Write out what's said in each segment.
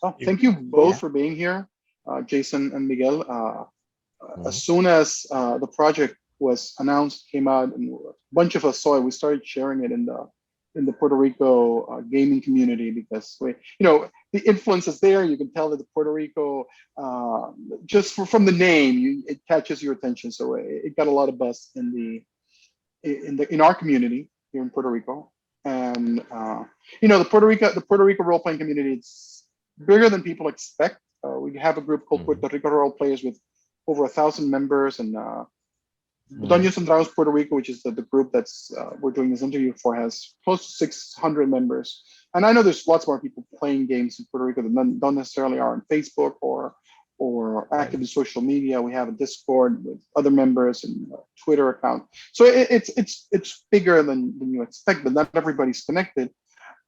Oh, thank you both for being here, Jason and Miguel. As soon as the project was announced, came out, and a bunch of us saw it, we started sharing it in the Puerto Rico gaming community because the influence is there. You can tell that the Puerto Rico, from the name, it catches your attention. So it got a lot of buzz in our community here in Puerto Rico, and the Puerto Rico role playing community, it's bigger than people expect. We have a group called Puerto Rico Role Players with over 1,000 members, and Dungeons and Dragons Puerto Rico, which is the group that's we're doing this interview for, has close to 600 members. And I know there's lots more people playing games in Puerto Rico that don't necessarily are on Facebook or active in social media. We have a Discord with other members and a Twitter account. So it's bigger than you expect, but not everybody's connected.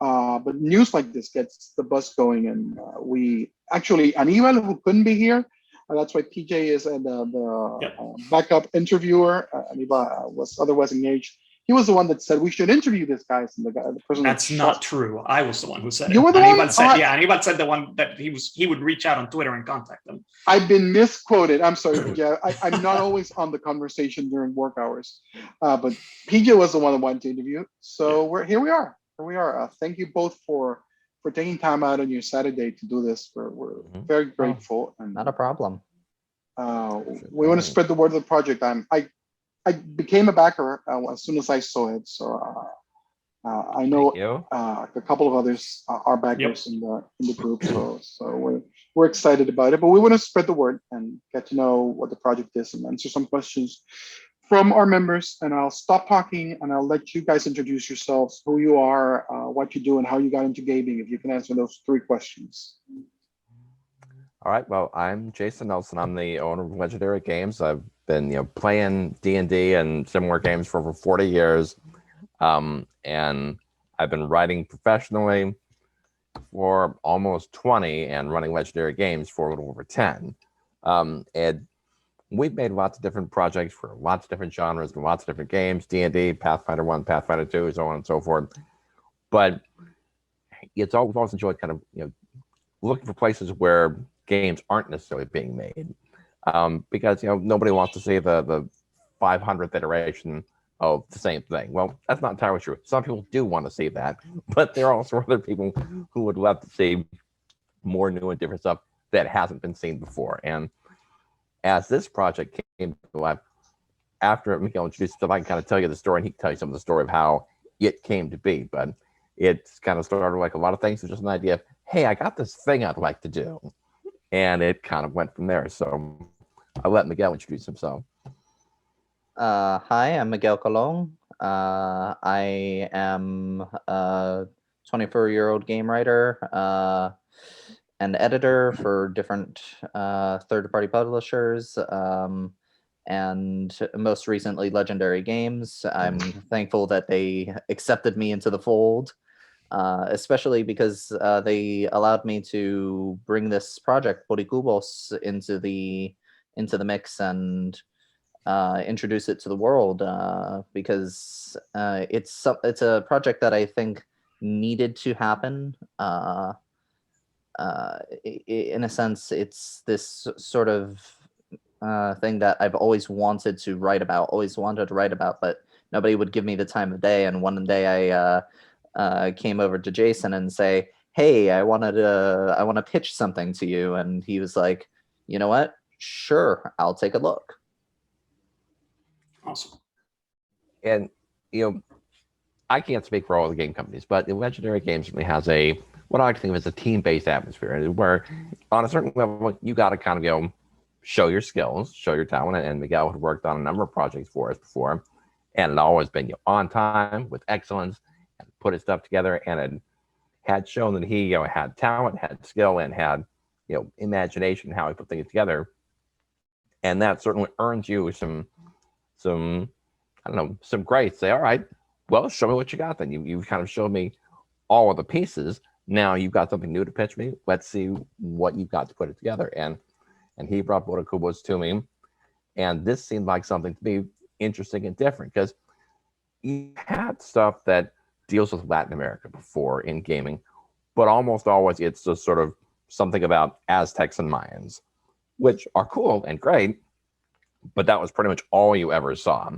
But news like this gets the buzz going, and we actually, Aníbal, who couldn't be here, that's why PJ is the backup interviewer. Aníbal was otherwise engaged. He was the one that said we should interview this guy. And the person that's not true. I was the one who said it. You were the Aníbal one? said, Aníbal said the one that he would reach out on Twitter and contact them. I've been misquoted. I'm sorry, PJ. I'm not always on the conversation during work hours, but PJ was the one that wanted to interview. So here we are. Thank you both for taking time out on your Saturday to do this. We're very grateful. And not a problem. We want to spread the word of the project. I became a backer as soon as I saw it. So I know a couple of others are backers in the group. So we're excited about it. But we want to spread the word and get to know what the project is and answer some questions from our members. And I'll stop talking and I'll let you guys introduce yourselves, who you are, what you do, and how you got into gaming, if you can answer those 3 questions. All right, well, I'm Jason Nelson. I'm the owner of Legendary Games. I've been playing D&D and similar games for over 40 years. And I've been writing professionally for almost 20 and running Legendary Games for a little over 10. And we've made lots of different projects for lots of different genres and lots of different games, D&D, Pathfinder 1, Pathfinder 2, so on and so forth. But we've always enjoyed kind of, looking for places where games aren't necessarily being made. Because, nobody wants to see the 500th iteration of the same thing. Well, that's not entirely true. Some people do want to see that, but there are also other people who would love to see more new and different stuff that hasn't been seen before. And as this project came to life, after Miguel introduced it, I can kind of tell you the story, and he can tell you some of the story of how it came to be. But it's kind of started like a lot of things. It's just an idea of, hey, I got this thing I'd like to do. And it kind of went from there. So I'll let Miguel introduce himself. Hi, I'm Miguel Colon. I am a 24-year-old game writer and editor for different third-party publishers, and most recently Legendary Games. I'm thankful that they accepted me into the fold, especially because they allowed me to bring this project, Boricubos, into the mix and introduce it to the world, because it's a project that I think needed to happen. In a sense, it's this sort of thing that I've always wanted to write about, but nobody would give me the time of day. And one day I came over to Jason and say, hey, I want to pitch something to you. And he was like, you know what? Sure, I'll take a look. Awesome. And, I can't speak for all the game companies, but the Legendary Games certainly has what I like to think of as a team-based atmosphere, where on a certain level, you got to kind of, show your skills, show your talent. And Miguel had worked on a number of projects for us before, and it always been on time with excellence, and put his stuff together, and it had shown that he had talent, had skill, and had imagination how he put things together. And that certainly earns you some grace. Say, all right, well, show me what you got then. You've kind of showed me all of the pieces. Now you've got something new to pitch me. Let's see what you've got to put it together. And he brought Boricubos to me. And this seemed like something to be interesting and different, because you had stuff that deals with Latin America before in gaming, but almost always it's just sort of something about Aztecs and Mayans, which are cool and great, but that was pretty much all you ever saw.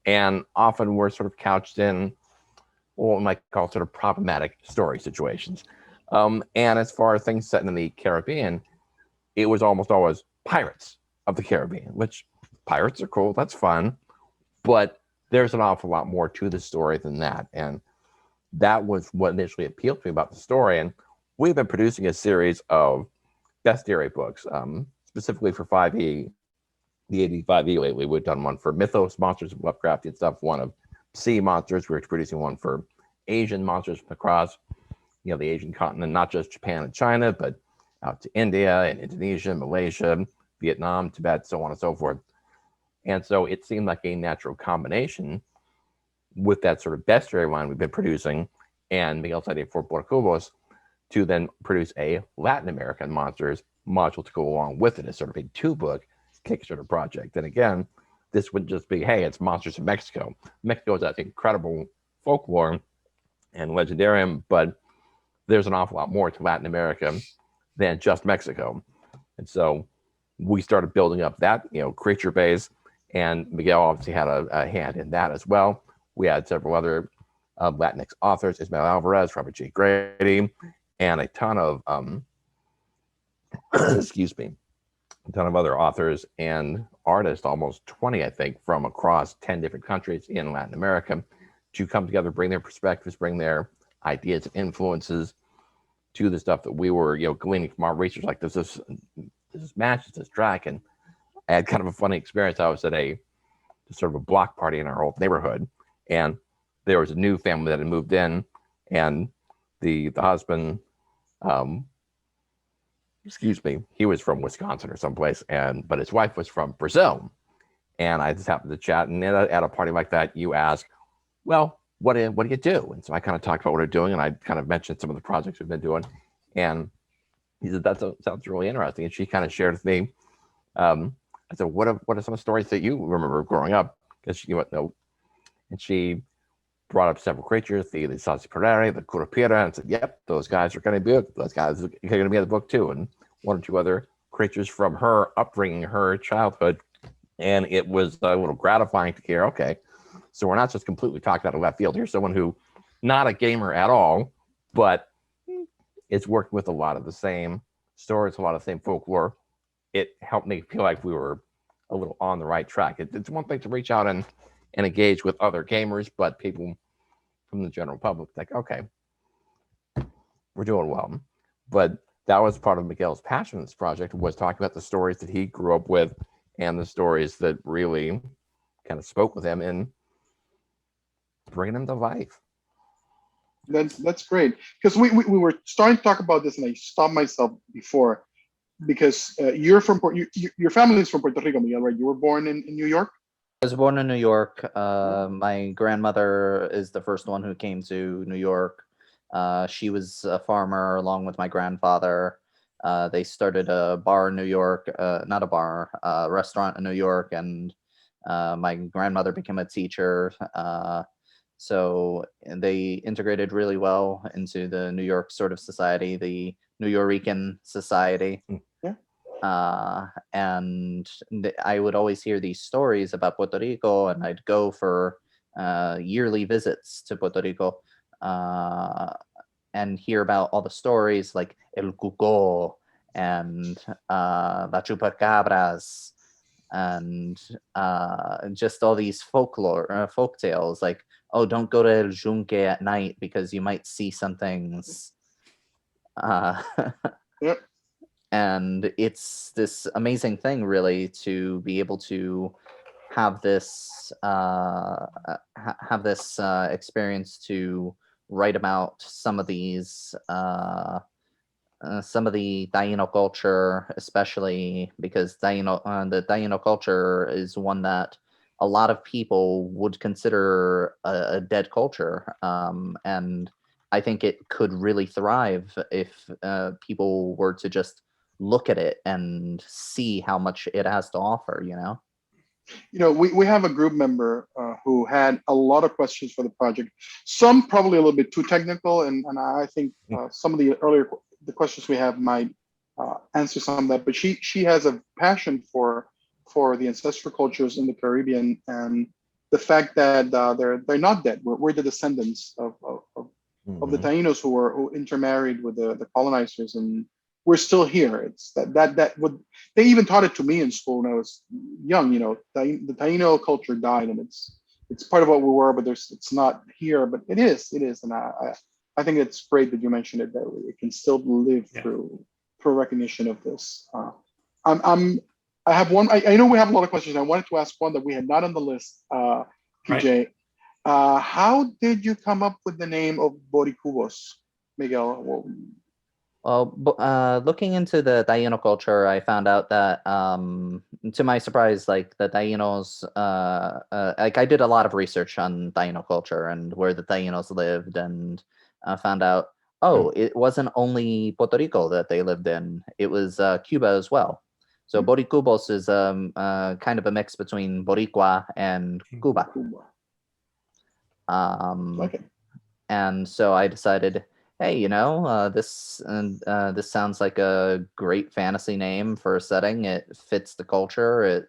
And often were sort of couched in what we might call sort of problematic story situations. And as far as things set in the Caribbean, it was almost always pirates of the Caribbean, which pirates are cool, that's fun, but there's an awful lot more to the story than that. And that was what initially appealed to me about the story. And we've been producing a series of bestiary books, specifically for 5e, the 85E lately. We've done one for Mythos, Monsters of Lovecraftian stuff, one of sea monsters. We're producing one for Asian monsters from across, the Asian continent, not just Japan and China, but out to India and Indonesia, Malaysia, Vietnam, Tibet, so on and so forth. And so it seemed like a natural combination with that sort of bestiary line we've been producing and Miguel's idea for Boricubos to then produce a Latin American monsters module to go along with it as sort of a 2-book Kickstarter project. And again, this would just be, hey, it's monsters in Mexico. Mexico has incredible folklore and legendarium, but there's an awful lot more to Latin America than just Mexico. And so we started building up that, creature base, and Miguel obviously had a hand in that as well. We had several other Latinx authors, Ismael Alvarez, Robert G. Grady, and a ton of, excuse me, a ton of other authors and artists, almost 20, I think, from across 10 different countries in Latin America to come together, bring their perspectives, bring their ideas and influences to the stuff that we were, gleaning from our research. Like this match, this track, and I had kind of a funny experience. I was at a sort of a block party in our old neighborhood, and there was a new family that had moved in, and the husband, excuse me, he was from Wisconsin or someplace, but his wife was from Brazil. And I just happened to chat, and at a party like that, you ask, well, what do you do? And so I kind of talked about what we're doing, and I kind of mentioned some of the projects we've been doing. And he said, that sounds really interesting. And she kind of shared with me, I said, what are some of the stories that you remember growing up? Because she went, no. And she brought up several creatures, the Sassiperere, the Curupira, and said, yep, those guys are going to be in the book too. And one or two other creatures from her upbringing, her childhood. And it was a little gratifying to hear, okay, so we're not just completely talking out of left field. Here's someone who, not a gamer at all, but is working with a lot of the same stories, a lot of the same folklore. It helped me feel like we were a little on the right track. It's one thing to reach out and engage with other gamers, but people from the general public, like, okay, we're doing well. But that was part of Miguel's passion in this project, was talking about the stories that he grew up with and the stories that really kind of spoke with him and bringing them to life. That's great, because we were starting to talk about this, and I stopped myself before, because you're from your family is from Puerto Rico, Miguel, right? You were born in New York. I was born in New York. My grandmother is the first one who came to New York. She was a farmer along with my grandfather. They started a bar in New York, not a bar, a restaurant in New York, and my grandmother became a teacher. So they integrated really well into the New York sort of society, the New Yorican society. And I would always hear these stories about Puerto Rico, and I'd go for yearly visits to Puerto Rico and hear about all the stories like El Cuco and La Chupacabras and just all these folk tales like, oh, don't go to El Yunque at night because you might see some things. Yep. And it's this amazing thing, really, to be able to have this experience to write about some of these, some of the Taino culture, especially because the Taino culture is one that a lot of people would consider a dead culture, and I think it could really thrive if people were to just look at it and see how much it has to offer, We have a group member who had a lot of questions for the project, some probably a little bit too technical, and I think some of the questions we have might answer some of that. But she has a passion for the ancestral cultures in the Caribbean, and the fact that they're not dead. We're the descendants of the Tainos who intermarried with the colonizers, and we're still here. It's that would, they even taught it to me in school when I was young. The Taino culture died, and it's part of what we were, but it's not here. But it is, and I think it's great that you mentioned it, that it can still live through recognition of this. I have one. I know we have a lot of questions. I wanted to ask one that we had not on the list, PJ. Right. How did you come up with the name of Boricubos, Miguel? Well, looking into the Taino culture, I found out that, to my surprise, like the Tainos, like I did a lot of research on Taino culture and where the Tainos lived, and found out, it wasn't only Puerto Rico that they lived in; it was Cuba as well. So Boricubos is kind of a mix between Boricua and Cuba. Okay. And so I decided, hey, this sounds like a great fantasy name for a setting. It fits the culture. It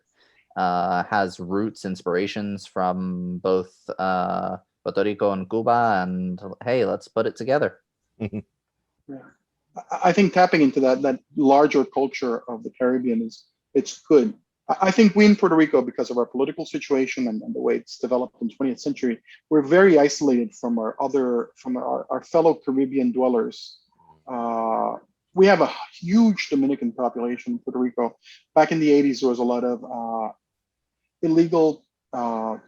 has roots, inspirations from both Puerto Rico and Cuba, and hey, let's put it together. Yeah. I think tapping into that larger culture of the Caribbean it's good. I think we in Puerto Rico, because of our political situation and the way it's developed in the 20th century, we're very isolated from our fellow Caribbean dwellers. We have a huge Dominican population in Puerto Rico. Back in the 80s, there was a lot of illegal, I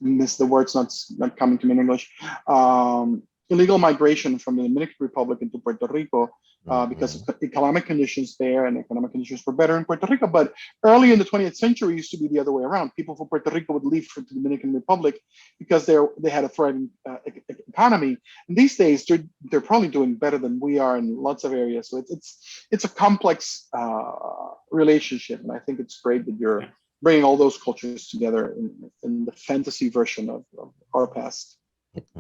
miss the words, not coming to me in English, illegal migration from the Dominican Republic into Puerto Rico, because of economic conditions there, and economic conditions were better in Puerto Rico. But early in the 20th century, it used to be the other way around. People from Puerto Rico would leave for the Dominican Republic because they had a thriving economy. And these days, they're probably doing better than we are in lots of areas. So it's a complex relationship, and I think it's great that you're bringing all those cultures together in the fantasy version of our past.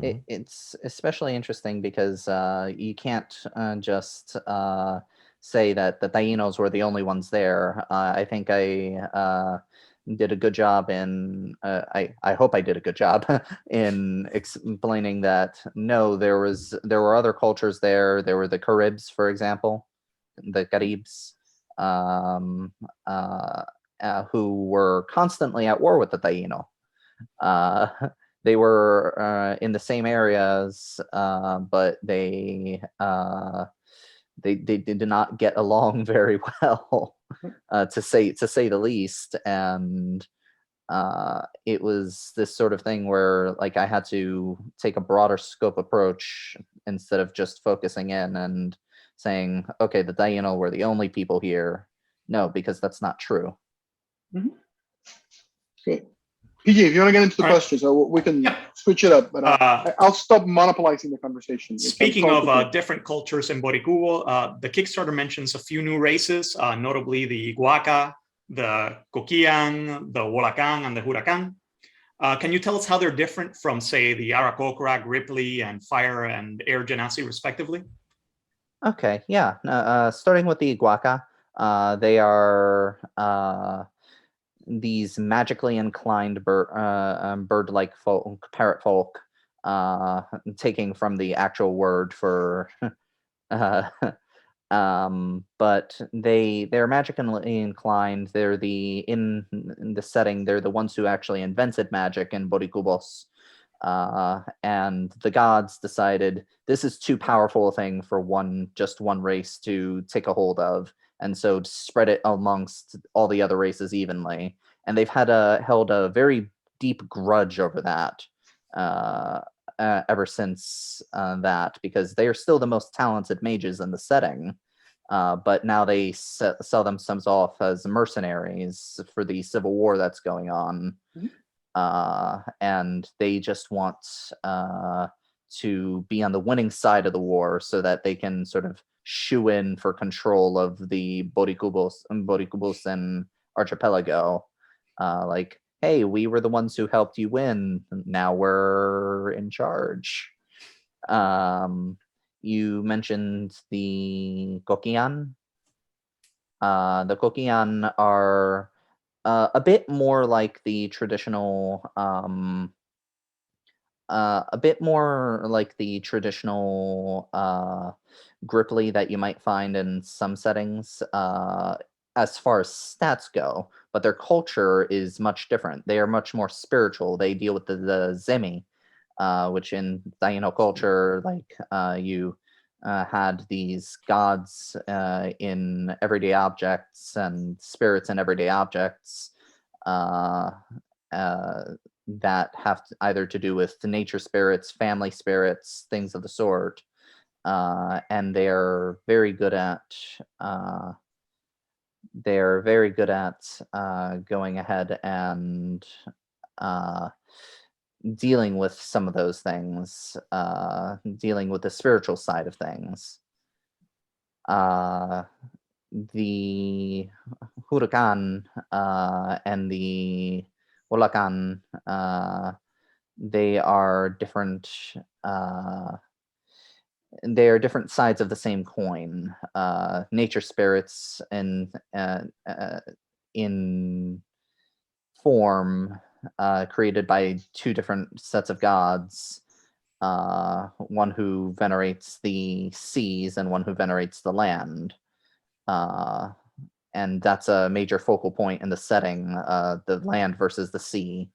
It's especially interesting because you can't just say that the Tainos were the only ones there. I think I did a good job in, I hope I did a good job in explaining that, no, there were other cultures there. There were the Caribs, for example, the Caribs, who were constantly at war with the Taino. They were in the same areas, but they did not get along very well, to say the least. And it was this sort of thing where, like, I had to take a broader scope approach instead of just focusing in and saying, okay, the Taino were the only people here. No, because that's not true. Good. PJ, if you want to get into the questions, we can switch it up, but I'll stop monopolizing the conversation. Speaking of different cultures in Boricubo, the Kickstarter mentions a few new races, notably the Iguaca, the Coquillan, the Wolacan, and the Huracan. Can you tell us how they're different from, say, the Aracocrac, Ripley, and Fire and Air Genasi, respectively? Okay, yeah. Starting with the Iguaca, they are these magically inclined bird-like folk, parrot folk, taking from the actual word for but they're magically inclined. They're in the setting, they're the ones who actually invented magic in Boricubos, and the gods decided this is too powerful a thing for just one race to take a hold of, and so to spread it amongst all the other races evenly. And they've held a very deep grudge over that ever since that, because they are still the most talented mages in the setting, but now they sell themselves off as mercenaries for the civil war that's going on. And they just want to be on the winning side of the war so that they can sort of shoe in for control of the Boricubos and archipelago. Like, hey, we were the ones who helped you win. Now we're in charge. you mentioned the Kokian. The Kokian are a bit more like the traditional, Gripply that you might find in some settings, as far as stats go, but their culture is much different. They are much more spiritual. They deal with the Zemi, which in Taino culture, you had these gods in everyday objects and spirits in everyday objects that have either to do with the nature spirits, family spirits, things of the sort. And they're very good at going ahead and dealing with some of those things, dealing with the spiritual side of things. The Huracan and the Wolacan, they are different. They are different sides of the same coin. Nature spirits in form, created by two different sets of gods. One who venerates the seas and one who venerates the land. And that's a major focal point in the setting, the land versus the sea.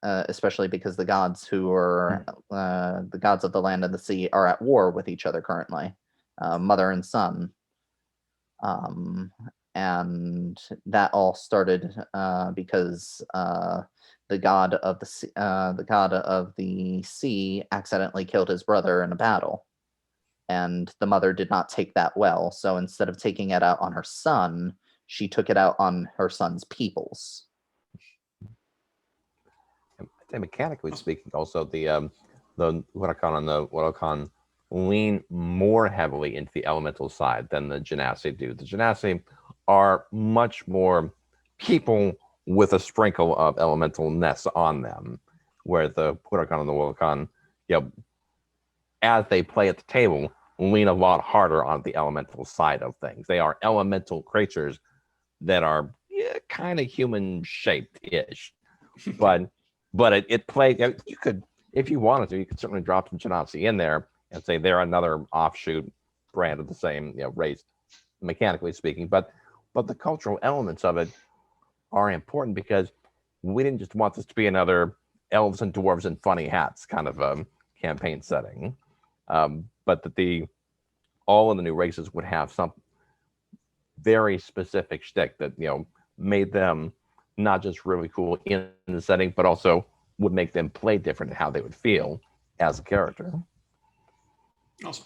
Especially because the gods who are the gods of the land and the sea are at war with each other currently, mother and son. And that all started because the god of the sea accidentally killed his brother in a battle, and the mother did not take that well. So instead of taking it out on her son, she took it out on her son's peoples. And mechanically speaking, also the Huracan and the Wolacan lean more heavily into the elemental side than the Genasi do. The Genasi are much more people with a sprinkle of elementalness on them, where the Huracan and the Wolacan, as they play at the table, lean a lot harder on the elemental side of things. They are elemental creatures that are kind of human shaped-ish, but it plays. You could, if you wanted to, you could certainly drop some Genasi in there and say they're another offshoot brand of the same race, mechanically speaking. But the cultural elements of it are important, because we didn't just want this to be another elves and dwarves and funny hats kind of campaign setting, but that all of the new races would have some very specific shtick that made them not just really cool in the setting, but also would make them play different in how they would feel as a character. Awesome.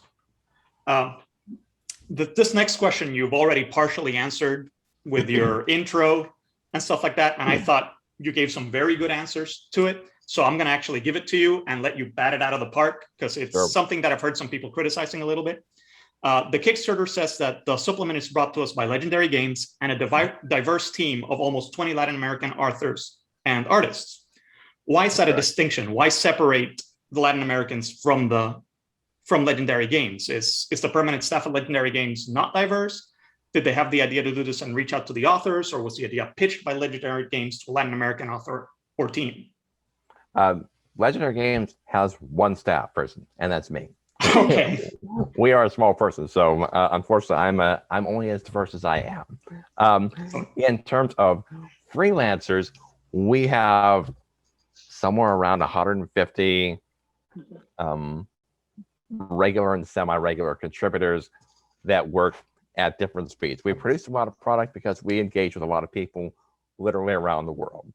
This next question you've already partially answered with your intro and stuff like that, and I thought you gave some very good answers to it. So I'm going to actually give it to you and let you bat it out of the park, because it's something that I've heard some people criticizing a little bit. The Kickstarter says that the supplement is brought to us by Legendary Games and a diverse team of almost 20 Latin American authors and artists. Why is that a distinction? Why separate the Latin Americans from Legendary Games? Is the permanent staff of Legendary Games not diverse? Did they have the idea to do this and reach out to the authors, or was the idea pitched by Legendary Games to a Latin American author or team? Legendary Games has one staff person, and that's me. Okay. We are a small person, so unfortunately, I'm only as diverse as I am. In terms of freelancers, we have somewhere around 150 regular and semi-regular contributors that work at different speeds. We produce a lot of product because we engage with a lot of people literally around the world,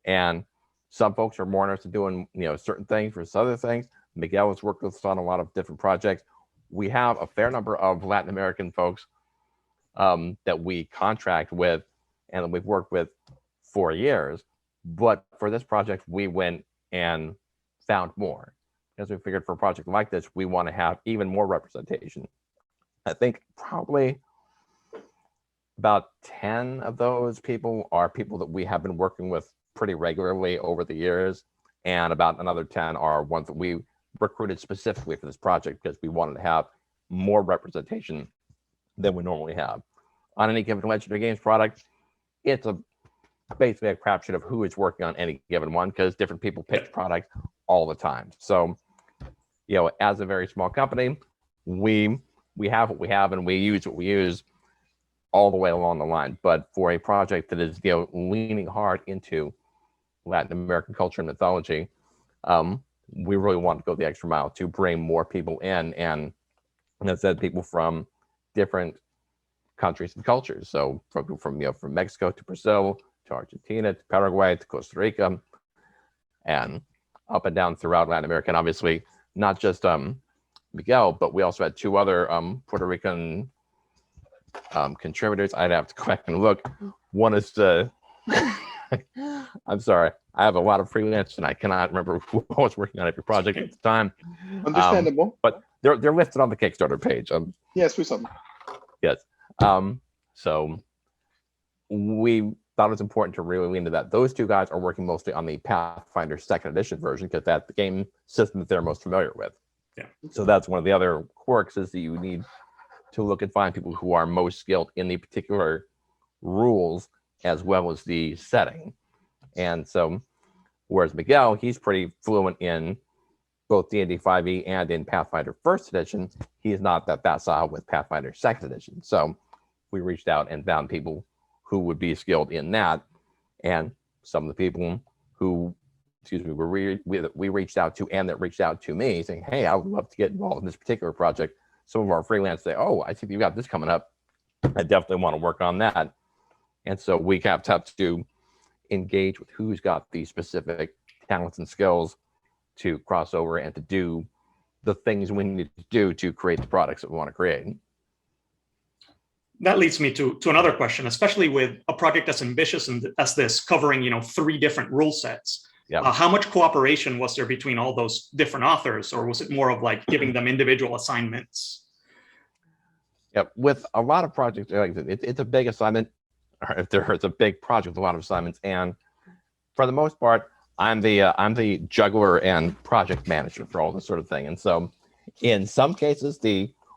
and some folks are more interested in doing certain things versus other things. Miguel has worked with us on a lot of different projects. We have a fair number of Latin American folks that we contract with and that we've worked with for years. But for this project, we went and found more, because we figured for a project like this, we want to have even more representation. I think probably about 10 of those people are people that we have been working with pretty regularly over the years, and about another 10 are ones that we recruited specifically for this project because we wanted to have more representation than we normally have. On any given Legendary Games product, it's basically a crapshoot of who is working on any given one because different people pitch products all the time. So, as a very small company, we have what we have and we use what we use all the way along the line. But for a project that is leaning hard into Latin American culture and mythology, we really want to go the extra mile to bring more people in, and as I said, people from different countries and cultures. So from Mexico to Brazil to Argentina to Paraguay to Costa Rica, and up and down throughout Latin America. And obviously, not just Miguel, but we also had two other Puerto Rican contributors. I'd have to go back and look. One is I'm sorry, I have a lot of freelance and I cannot remember who I was working on every project at the time. Understandable. But they're listed on the Kickstarter page. Yes, we saw them. Yes. So we thought it was important to really lean into that. Those two guys are working mostly on the Pathfinder second edition version because that's the game system that they're most familiar with. Yeah. So that's one of the other quirks, is that you need to look and find people who are most skilled in the particular rules as well as the setting. And so, whereas Miguel, he's pretty fluent in both D&D 5e and in Pathfinder First Edition, he is not that facile with Pathfinder Second Edition. So we reached out and found people who would be skilled in that. And some of the people who, we reached out to and that reached out to me saying, hey, I would love to get involved in this particular project. Some of our freelance say, oh, I see you got this coming up. I definitely want to work on that. And so we have to engage with who's got the specific talents and skills to cross over and to do the things we need to do to create the products that we want to create. That leads me to another question, especially with a project as ambitious as this, covering 3 different rule sets. Yeah. How much cooperation was there between all those different authors, or was it more of like giving them individual assignments? Yeah, with a lot of projects, it's a big assignment. If there's a big project with a lot of assignments, and for the most part, I'm the juggler and project manager for all this sort of thing. And so, in some cases,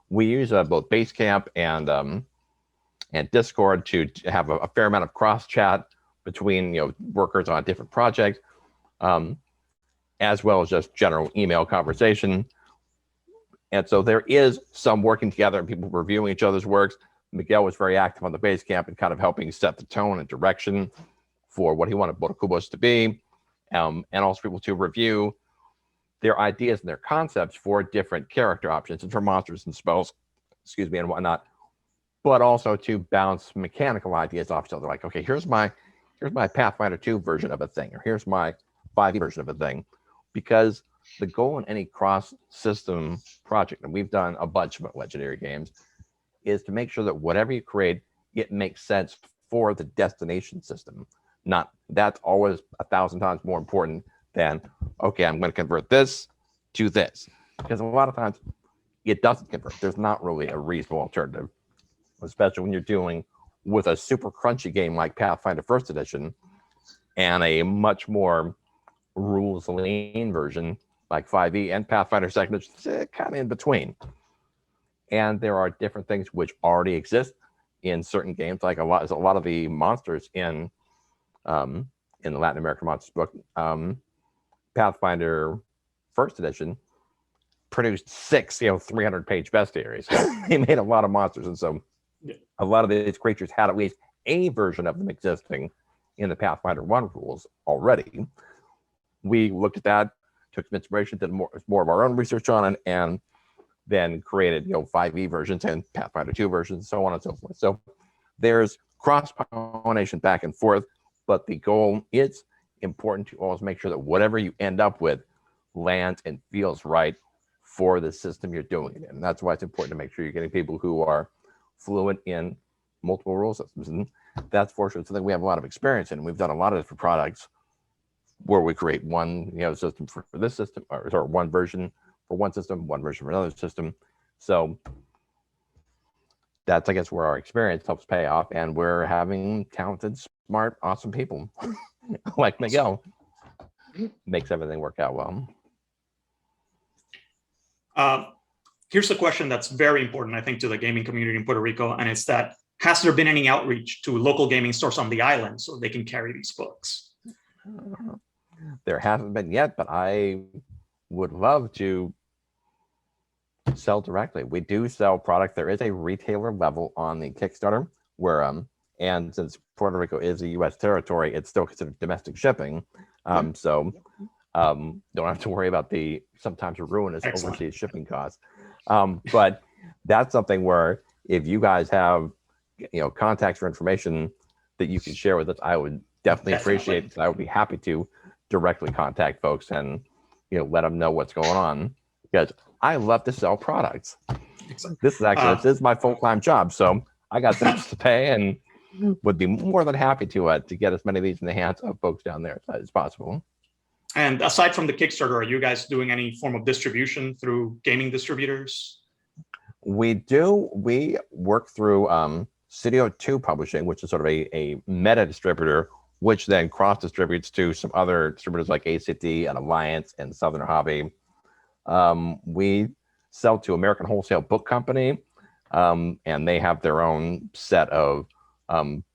we use both Basecamp and Discord to have a fair amount of cross chat between workers on a different project, as well as just general email conversation. And so there is some working together and people reviewing each other's works. Miguel was very active on the Basecamp and kind of helping set the tone and direction for what he wanted Boricubos to be, and also people to review their ideas and their concepts for different character options and for monsters and spells, and whatnot, but also to bounce mechanical ideas off each other. Like, okay, here's my Pathfinder 2 version of a thing, or here's my 5e version of a thing, because the goal in any cross-system project, and we've done a bunch of Legendary games, is to make sure that whatever you create, it makes sense for the destination system. That's always 1,000 times more important than, okay, I'm going to convert this to this. Because a lot of times it doesn't convert. There's not really a reasonable alternative, especially when you're dealing with a super crunchy game like Pathfinder First Edition and a much more rules lean version like 5e and Pathfinder Second Edition, kind of in between. And there are different things which already exist in certain games, like a lot of the monsters in the Latin American Monsters book. Pathfinder First Edition produced 6 300-page bestiaries. They made a lot of monsters, and so a lot of these creatures had at least a version of them existing in the Pathfinder 1 rules already. We looked at that, took some inspiration, did more of our own research on it, and then created 5e versions and Pathfinder 2 versions, so on and so forth. So there's cross-pollination back and forth, but the goal is important to always make sure that whatever you end up with lands and feels right for the system you're doing it in. And that's why it's important to make sure you're getting people who are fluent in multiple rule systems. And that's for sure something we have a lot of experience in. We've done a lot of different products where we create one system for this system, or one version for one system, one version for another system. So that's, I guess, where our experience helps pay off, and we're having talented, smart, awesome people like Miguel makes everything work out well. Here's a question that's very important, I think, to the gaming community in Puerto Rico, and it's that, has there been any outreach to local gaming stores on the island so they can carry these books? There hasn't been yet, but I would love to sell directly. We do sell product. There is a retailer level on the Kickstarter where, and since Puerto Rico is a U.S. territory, it's still considered domestic shipping. So don't have to worry about the sometimes ruinous overseas shipping costs. But that's something where if you guys have, contacts or information that you can share with us, I would definitely appreciate it. I would be happy to directly contact folks and, let them know what's going on, because I love to sell products. This is actually, this is my full-time job. So I got bills to pay and would be more than happy to get as many of these in the hands of folks down there as possible. And aside from the Kickstarter, are you guys doing any form of distribution through gaming distributors? We do. We work through Studio 2 Publishing, which is sort of a meta distributor, which then cross distributes to some other distributors like ACT and Alliance and Southern Hobby. We sell to American Wholesale Book Company, and they have their own set of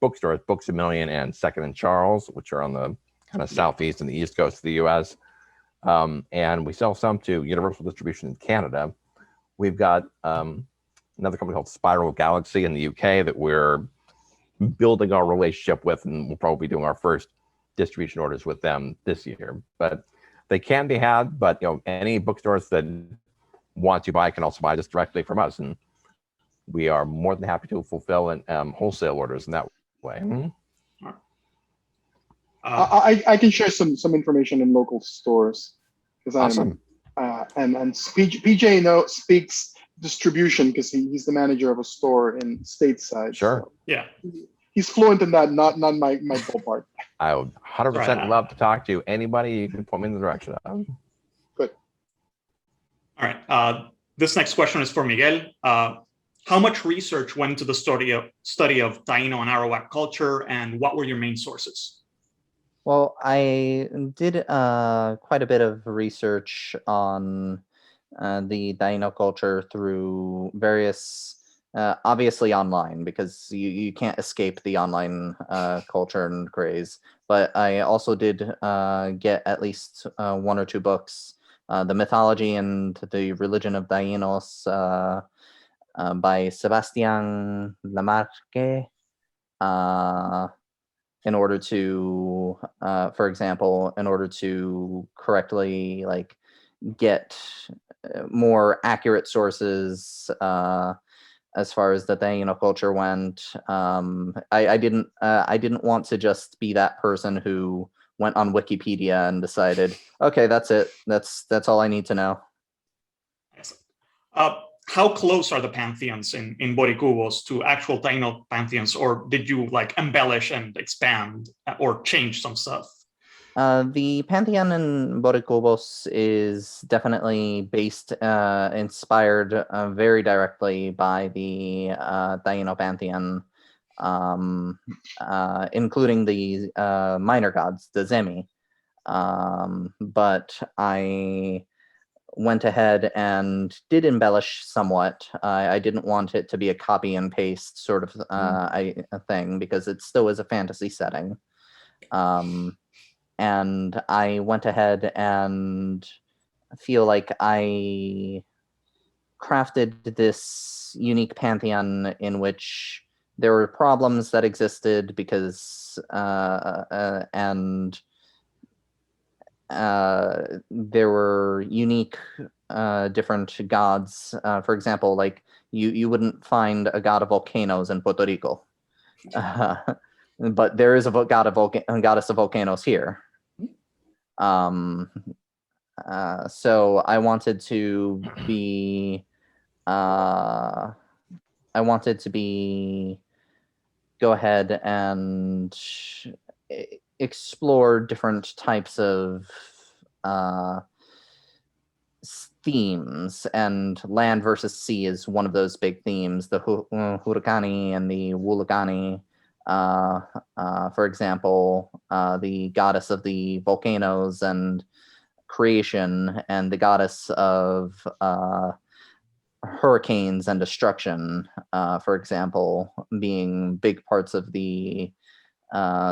bookstores, Books A Million and Second and Charles, which are on the kind of southeast and the east coast of the U.S. And we sell some to Universal Distribution in Canada. We've got another company called Spiral Galaxy in the UK that we're building our relationship with, and we'll probably be doing our first distribution orders with them this year. But they can be had, but any bookstores that want to buy can also buy just directly from us, and we are more than happy to fulfill wholesale orders in that way. I can share some information in local stores because awesome. And PJ speaks distribution because he's the manager of a store in stateside. Sure. So yeah. He's fluent in that, not my ballpark. I would 100% love to talk to anybody you can point me in the direction of. Good. All right. This next question is for Miguel. How much research went into the study of Taino and Arawak culture, and what were your main sources? Well, I did quite a bit of research on the Taino culture through various, obviously online, because you can't escape the online culture and craze. But I also did get at least 1 or 2 books, The Mythology and the Religion of Tainos by Sebastian Lamarque. In order to, for example, in order to correctly get more accurate sources as far as the Taino culture went, I didn't want to just be that person who went on Wikipedia and decided, okay, that's it. That's all I need to know. Excellent. How close are the pantheons in Boricubos to actual Taino pantheons, or did you embellish and expand or change some stuff? The Pantheon in Boricubos is definitely inspired very directly by the Taino Pantheon, including the minor gods, the Zemi. But I went ahead and did embellish somewhat. I didn't want it to be a copy and paste sort of a thing, because it still is a fantasy setting. And I went ahead and feel like I crafted this unique pantheon in which there were problems that existed because there were unique different gods. For example, you wouldn't find a god of volcanoes in Puerto Rico, but there is a goddess of volcanoes here. So I wanted to be go ahead and explore different types of themes, and land versus sea is one of those big themes. The Hurricani and the Wulagani, for example, the goddess of the volcanoes and creation and the goddess of hurricanes and destruction, for example, being big parts of the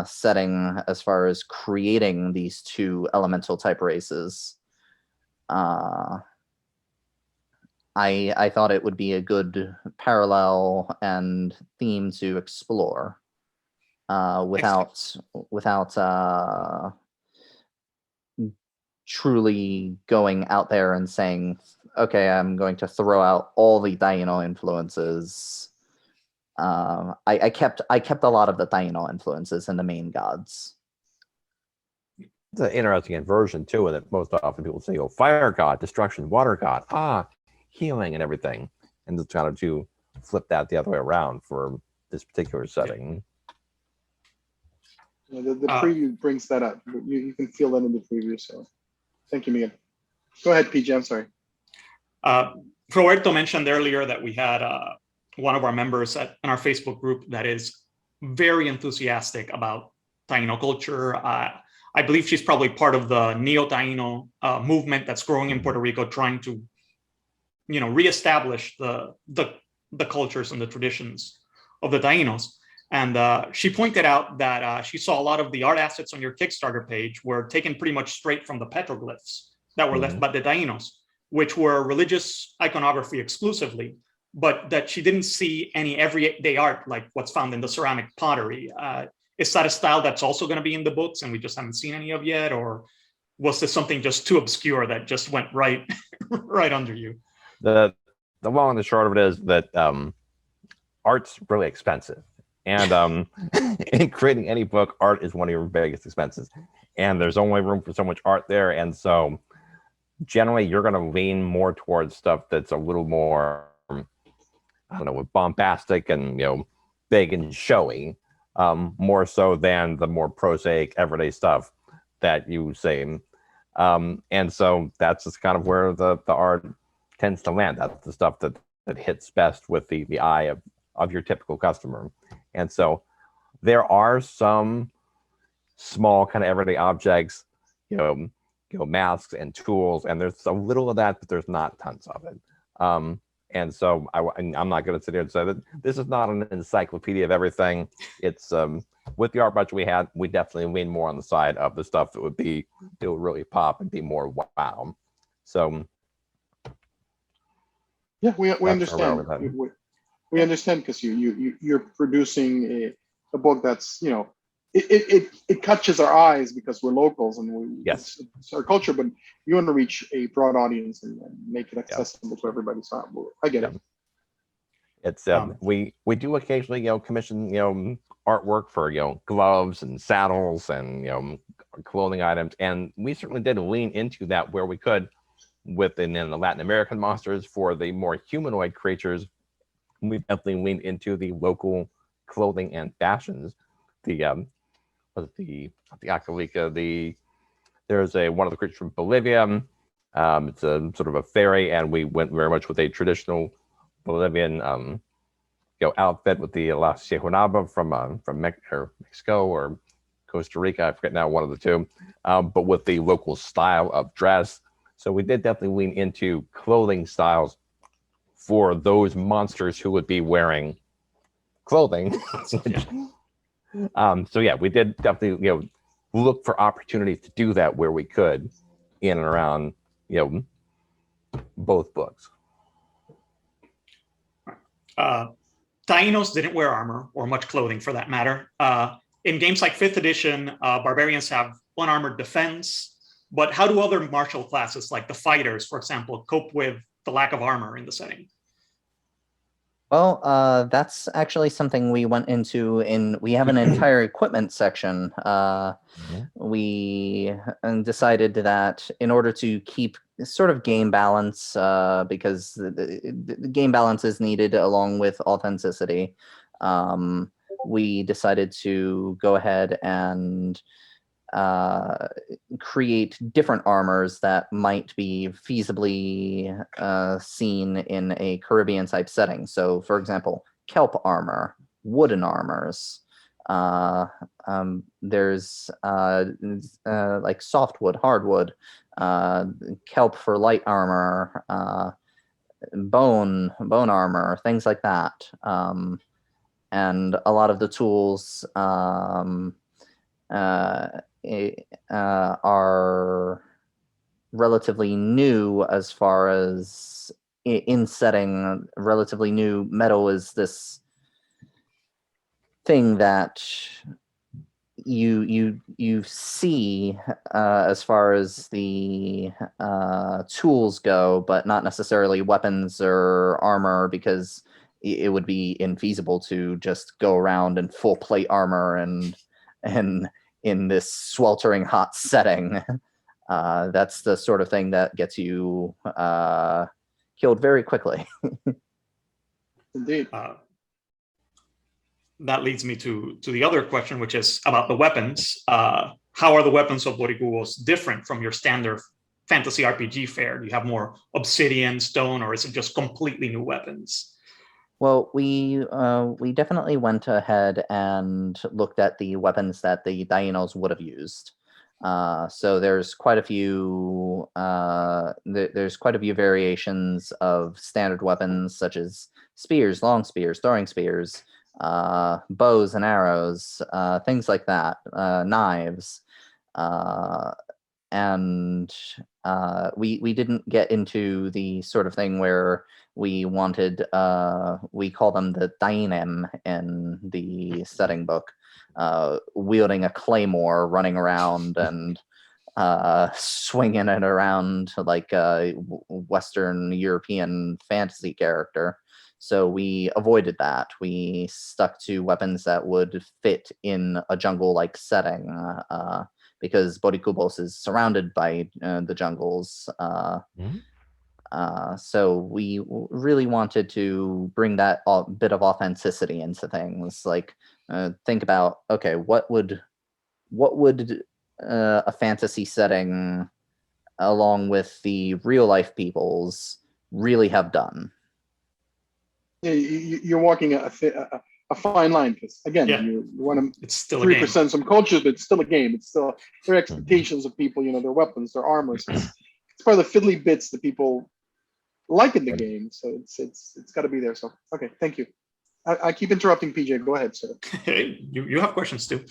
setting as far as creating these two elemental type races. I thought it would be a good parallel and theme to explore without truly going out there and saying, okay, I'm going to throw out all the Taino influences. I kept a lot of the Taino influences in the main gods. It's an interesting inversion too, that most often people say, "Oh, fire god, destruction, water god, healing and everything," and just kind of to flip that the other way around for this particular setting. Yeah, the preview brings that up. You can feel that in the preview. So, thank you, Miguel. Go ahead, PJ. I'm sorry. Roberto mentioned earlier that we had one of our members in our Facebook group that is very enthusiastic about Taino culture. I believe she's probably part of the Neo-Taino movement that's growing in Puerto Rico, trying to, reestablish the cultures and the traditions of the Tainos. And she pointed out that she saw a lot of the art assets on your Kickstarter page were taken pretty much straight from the petroglyphs that were left by the Tainos, which were religious iconography exclusively, but that she didn't see any everyday art like what's found in the ceramic pottery. Is that a style that's also going to be in the books and we just haven't seen any of yet? Or was this something just too obscure that just went right under you? The long and the short of it is that art's really expensive. And in creating any book, art is one of your biggest expenses. And there's only room for so much art there. And so generally you're going to lean more towards stuff that's a little more, bombastic and, big and showy, more so than the more prosaic everyday stuff that you see. And so that's just kind of where the art tends to land. That's the stuff that hits best with the eye of your typical customer. And so there are some small kind of everyday objects, masks and tools, and there's a little of that, but there's not tons of it. And so I'm not going to sit here and say that this is not an encyclopedia of everything. It's with the art budget we had, we definitely lean more on the side of the stuff that would really pop and be more wow. So yeah, we understand. We understand because you're producing a book that's it catches our eyes because we're locals and it's our culture, but you want to reach a broad audience and make it accessible to everybody. So I get it. It's we do occasionally commission artwork for gloves and saddles and clothing items, and we certainly did lean into that where we could within the Latin American monsters. For the more humanoid creatures, we definitely leaned into the local clothing and fashions. The Acalica, there's one of the creatures from Bolivia. It's a sort of a fairy, and we went very much with a traditional Bolivian outfit with the La Sejunaba from Mexico or Costa Rica. I forget now, one of the two, but with the local style of dress. So we did definitely lean into clothing styles for those monsters who would be wearing clothing. So yeah, we did definitely look for opportunities to do that where we could in and around both books. Tainos didn't wear armor or much clothing for that matter. In games like 5th edition, barbarians have unarmored defense, but how do other martial classes like the fighters, for example, cope with the lack of armor in the setting? Well, that's actually something we went into we have an entire equipment section. We decided that in order to keep sort of game balance, because the game balance is needed along with authenticity, we decided to go ahead and create different armors that might be feasibly seen in a Caribbean type setting. So for example, kelp armor, wooden armors, There's like softwood, hardwood, kelp for light armor, bone armor, things like that. And a lot of the tools are relatively new as far as in setting. Relatively new. Metal is this thing that you see as far as the tools go, but not necessarily weapons or armor, because it would be infeasible to just go around in full plate armor and in this sweltering hot setting. That's the sort of thing that gets you killed very quickly. Indeed. That leads me to the other question, which is about the weapons. How are the weapons of Boricubos different from your standard fantasy RPG fare? Do you have more obsidian, stone, or is it just completely new weapons? Well, we definitely went ahead and looked at the weapons that the Dainos would have used. So there's quite a few there's quite a few variations of standard weapons, such as spears, long spears, throwing spears, bows and arrows, things like that, knives, and we didn't get into the sort of thing where we wanted, we call them the Dainem in the setting book, wielding a claymore, running around and swinging it around like a Western European fantasy character. So we avoided that. We stuck to weapons that would fit in a jungle-like setting, because Boricubos is surrounded by the jungles. So we really wanted to bring that bit of authenticity into things. Like, think about, okay, what would a fantasy setting along with the real life peoples really have done? Yeah, you're walking a fine line, because again, Yeah. you want to It's still a game. 3% some cultures, but it's still a game. It's still their expectations of people, their weapons, their armors. It's part of the fiddly bits that people like in the game. So it's got to be there. So okay, thank you. I keep interrupting, PJ. Go ahead, sir. You have questions too.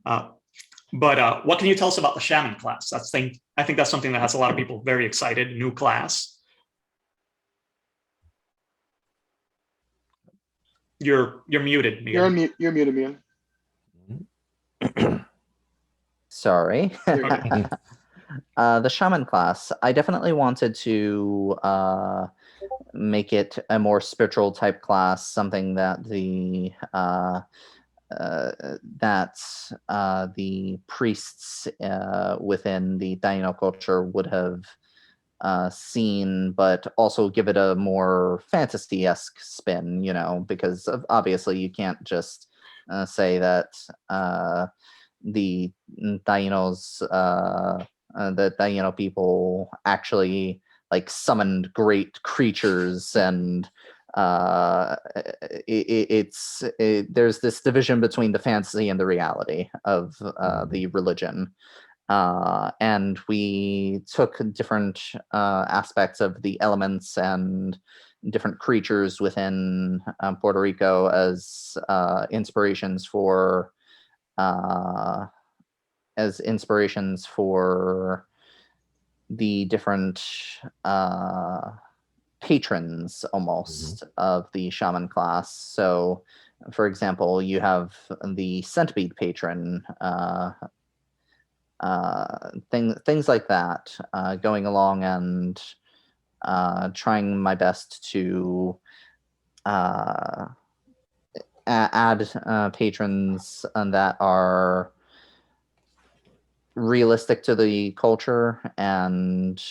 But what can you tell us about the Shaman class? I think that's something that has a lot of people very excited. New class. You're muted, Miguel. You're muted, Miguel. Sorry. Okay. The Shaman class, I definitely wanted to make it a more spiritual type class, something that the priests within the Daino culture would have seen, but also give it a more fantasy-esque spin, because obviously you can't just say that the Dainos, the Daino people actually like summoned great creatures, and there's this division between the fantasy and the reality of the religion. And we took different aspects of the elements and different creatures within Puerto Rico as inspirations for the different patrons almost of the Shaman class. So, for example, you have the centipede patron, things like that, going along and trying my best to add patrons that are realistic to the culture, and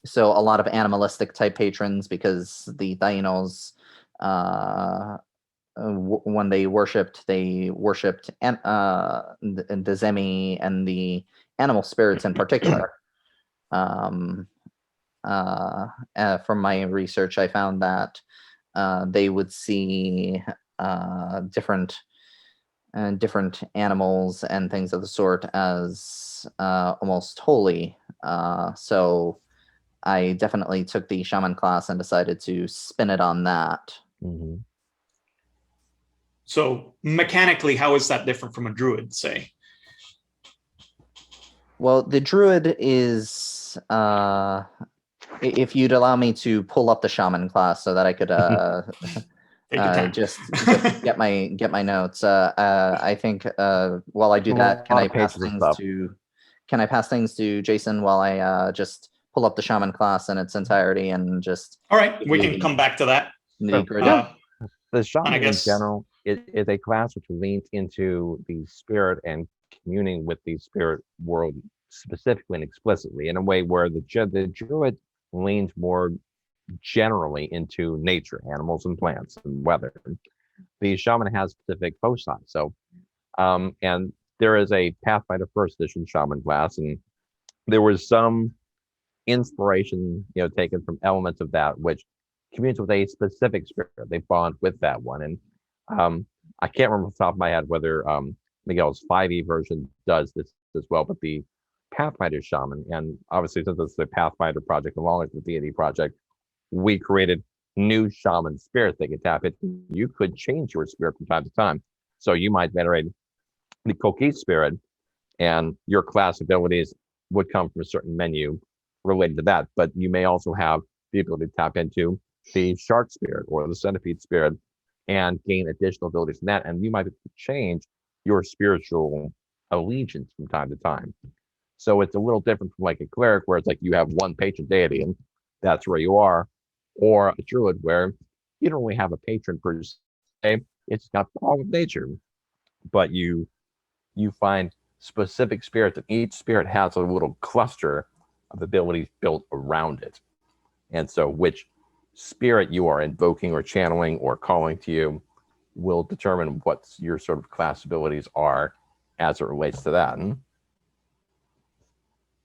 so a lot of animalistic type patrons, because the Dainos, when they worshipped the Zemi and the animal spirits in particular. From my research, I found that they would see different animals and things of the sort as almost holy. So I definitely took the shaman class and decided to spin it on that. Mm-hmm. So mechanically, how is that different from a druid, say? Well, the druid is, if you'd allow me to pull up the shaman class so that I could Take your time. just get my notes. I think while I do that, can I pass things to Jason while I just pull up the shaman class in its entirety and just. All right, we can come back to that. The shaman I guess, in general is a class which leans into the spirit and communing with the spirit world specifically and explicitly in a way where the druid leans more generally into nature, animals and plants and weather. The shaman has specific foci. So, and there is a Pathfinder First Edition shaman class, and there was some inspiration, taken from elements of that, which communes with a specific spirit. They bond with that one. And I can't remember off the top of my head whether Miguel's 5e version does this as well, but the Pathfinder Shaman, and obviously since it's the Pathfinder project along with the D&D project, we created new shaman spirits they could tap into. You could change your spirit from time to time. So you might venerate the Koki spirit, and your class abilities would come from a certain menu related to that. But you may also have the ability to tap into the shark spirit or the centipede spirit and gain additional abilities in that. And you might change your spiritual allegiance from time to time. So it's a little different from like a cleric where it's like you have one patron deity and that's where you are, or a druid where you don't really have a patron per se. It's got all of nature, but you find specific spirits, and each spirit has a little cluster of abilities built around it. And so which spirit you are invoking or channeling or calling to you will determine what your sort of class abilities are as it relates to that.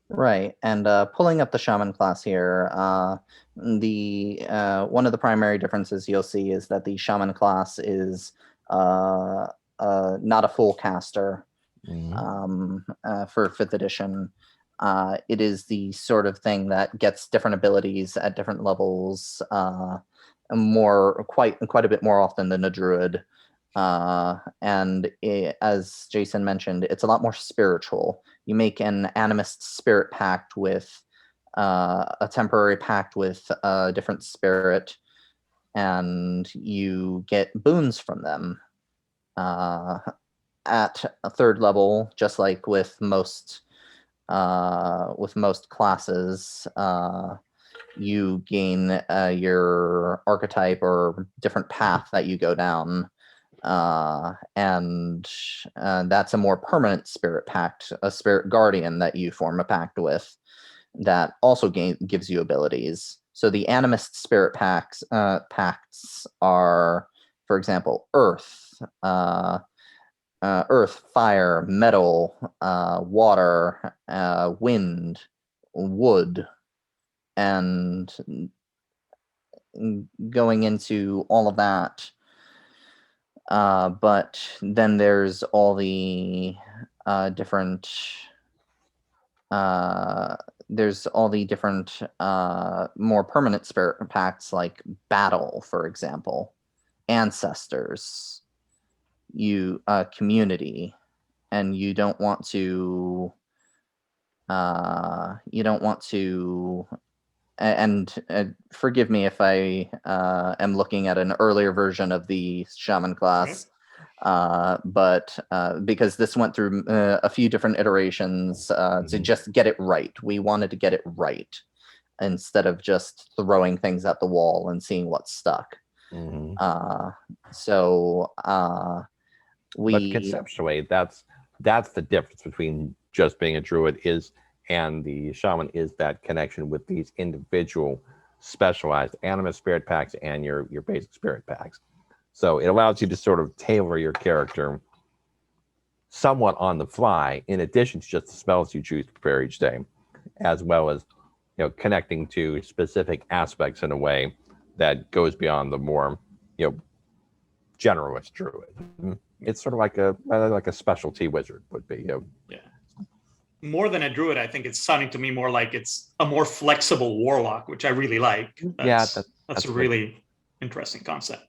Right, and pulling up the shaman class here, the one of the primary differences you'll see is that the shaman class is not a full caster. For 5th edition. It is the sort of thing that gets different abilities at different levels, quite a bit more often than a druid. And as Jason mentioned, it's a lot more spiritual. You make an animist spirit pact with a temporary pact with a different spirit, and you get boons from them. At a 3rd level, just like with most classes, you gain your archetype or different path that you go down, and that's a more permanent spirit pact, a spirit guardian that you form a pact with that also gives you abilities. So the animist spirit pacts are, for example, earth, fire, metal, water, wind, wood, and going into all of that. But then there's all the different more permanent spirit pacts like battle, for example, ancestors, community, and you don't want to and forgive me if I am looking at an earlier version of the shaman class, but because this went through a few different iterations to just get it right. We wanted to get it right instead of just throwing things at the wall and seeing what stuck. But conceptually, that's the difference between just being a druid and the shaman is that connection with these individual specialized animate spirit packs and your basic spirit packs. So it allows you to sort of tailor your character somewhat on the fly, in addition to just the spells you choose to prepare each day, as well as connecting to specific aspects in a way that goes beyond the more generalist druid. It's sort of like a specialty wizard would be. Yeah. More than a druid, I think it's sounding to me more like it's a more flexible warlock, which I really like. That's a really interesting concept.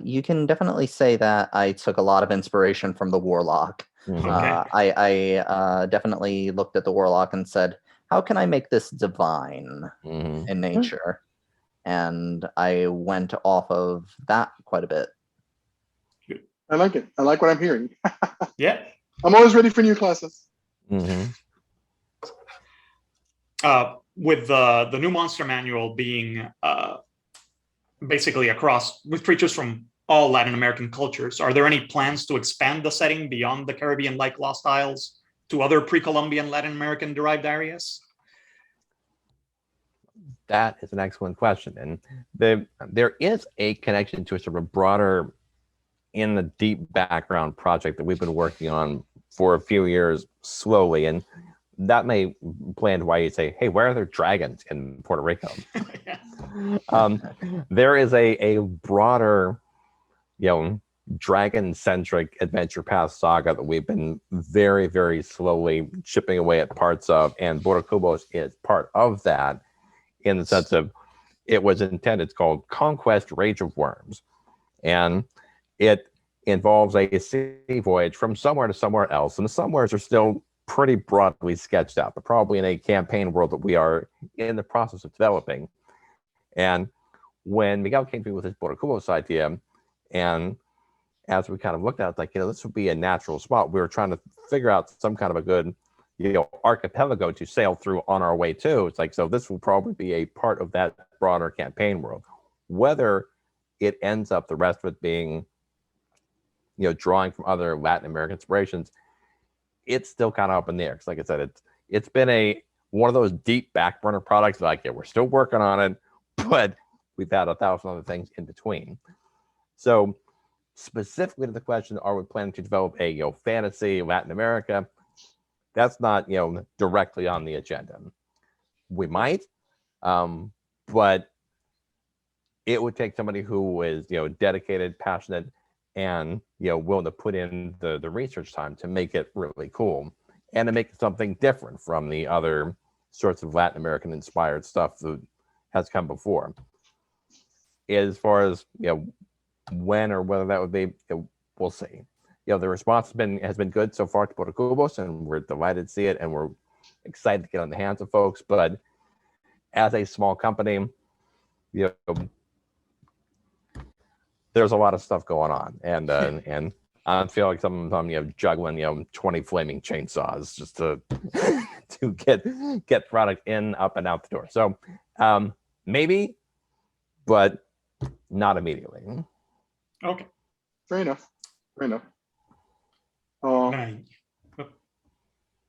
You can definitely say that I took a lot of inspiration from the warlock. Mhm. Okay. I definitely looked at the warlock and said, how can I make this divine Mhm. in nature? And I went off of that quite a bit. I like it. I like what I'm hearing. Yeah. I'm always ready for new classes. Mhm. With the new monster manual being basically across with creatures from all Latin American cultures, are there any plans to expand the setting beyond the Caribbean-like Lost Isles to other pre-Columbian Latin American derived areas? That is an excellent question, and there is a connection to a sort of broader, in the deep background project that we've been working on for a few years slowly, and that may play into why you say, "Hey, where are there dragons in Puerto Rico?" Yeah. There is a broader, dragon-centric adventure path saga that we've been very, very slowly chipping away at parts of, and Boricubos is part of that, in the sense of it was intended. It's called Conquest Rage of Worms, and it involves a sea voyage from somewhere to somewhere else, and the somewheres are still pretty broadly sketched out, but probably in a campaign world that we are in the process of developing. And when Miguel came to me with his Boricubos idea, and as we kind of looked at it, it's like, this would be a natural spot. We were trying to figure out some kind of a good, archipelago to sail through on our way to. It's like, so this will probably be a part of that broader campaign world. Whether it ends up the rest of it being, drawing from other Latin American inspirations, it's still kind of up in the air. Because like I said, it's been one of those deep back burner products. Like, we're still working on it, but we've had 1,000 other things in between. So specifically to the question, are we planning to develop a fantasy Latin America? That's not directly on the agenda. We might, but it would take somebody who is dedicated, passionate, and willing to put in the research time to make it really cool and to make it something different from the other sorts of Latin American inspired stuff that has come before. As far as when or whether that would be, we'll see. The response has been good so far to Boricubos, and we're delighted to see it, and we're excited to get on the hands of folks. But as a small company, there's a lot of stuff going on, and I feel like I'm juggling 20 flaming chainsaws just to get product in, up, and out the door. So maybe, but not immediately. Okay. Fair enough. Right. Go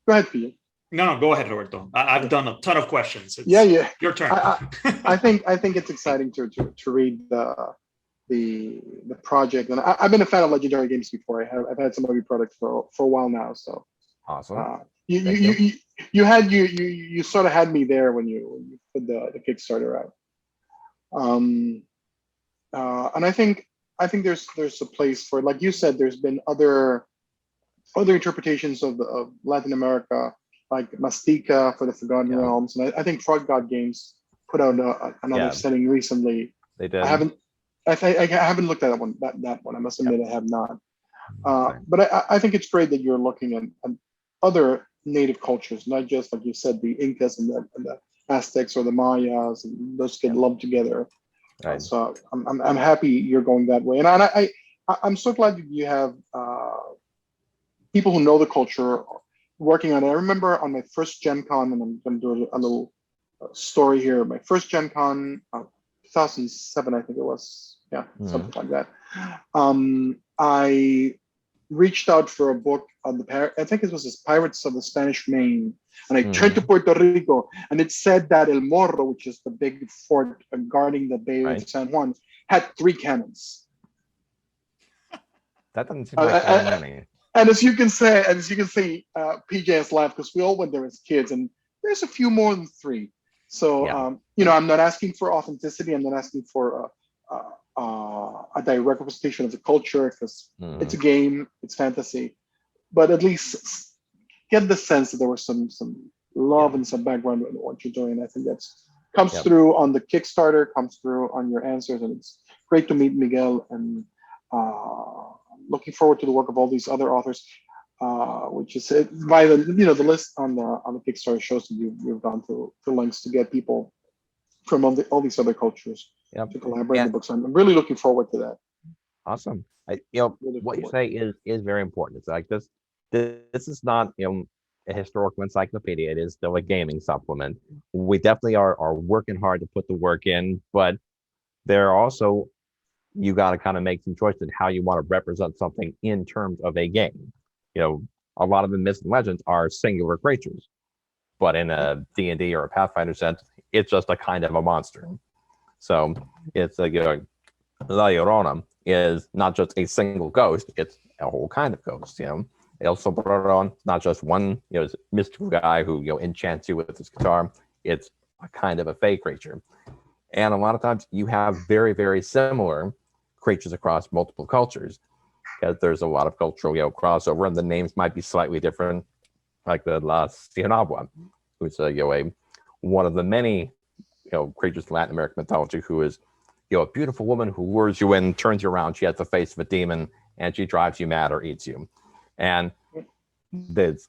ahead, Peter. No, go ahead, Roberto. I've done a ton of questions. Yeah. Your turn. I think it's exciting to read the project, and I've been a fan of Legendary Games before. I've had some of your products for a while now. So awesome. You sort of had me there when you put the Kickstarter out. And I think there's a place for it. Like you said, there's been other interpretations of Latin America, like Mastica for the Forgotten Realms, and I think Frog God Games put out another setting recently. They did. I haven't looked at that one. I must admit I have not. But I think it's great that you're looking at other native cultures, not just like you said, the Incas and the Aztecs or the Mayas, and those get lumped together. Right. So I'm happy you're going that way, and I'm so glad that you have people who know the culture working on it. I remember on my first Gen Con, and I'm going to do a little story here. My first Gen Con, 2007, I think it was, something like that. I reached out for a book on I think it was this Pirates of the Spanish Main, and I turned to Puerto Rico, and it said that El Morro, which is the big fort guarding the Bay of San Juan, had 3 cannons. That doesn't seem like very many. And as you can say, PJ has laughed because we all went there as kids, and there's a few more than 3. So I'm not asking for authenticity. I'm not asking for a direct representation of the culture because it's a game, it's fantasy, but at least get the sense that there was some love and some background in what you're doing. I think that's comes through on the Kickstarter, comes through on your answers, and it's great to meet Miguel, and looking forward to the work of all these other authors. Which is by the the list on the Kickstarter shows that you've gone through lengths to get people from all these other cultures to collaborate on the books. I'm really looking forward to that. Awesome. Really what you forward. say is very important. It's like this is not a historical encyclopedia. It is still a gaming supplement. We definitely are working hard to put the work in, but there are also, you got to kind of make some choices how you want to represent something in terms of a game. A lot of the myths and legends are singular creatures, but in a D&D or a Pathfinder sense, it's just a kind of a monster. So it's La Llorona is not just a single ghost, it's a whole kind of ghost. El Sobrón, not just one mystical guy who enchants you with his guitar. It's a kind of a fey creature. And a lot of times you have very, very similar creatures across multiple cultures, because there's a lot of cultural crossover, and the names might be slightly different, like the La Cienagua, who's one of the many creatures in Latin American mythology, who is a beautiful woman who lures you in, turns you around. She has the face of a demon, and she drives you mad or eats you. And there's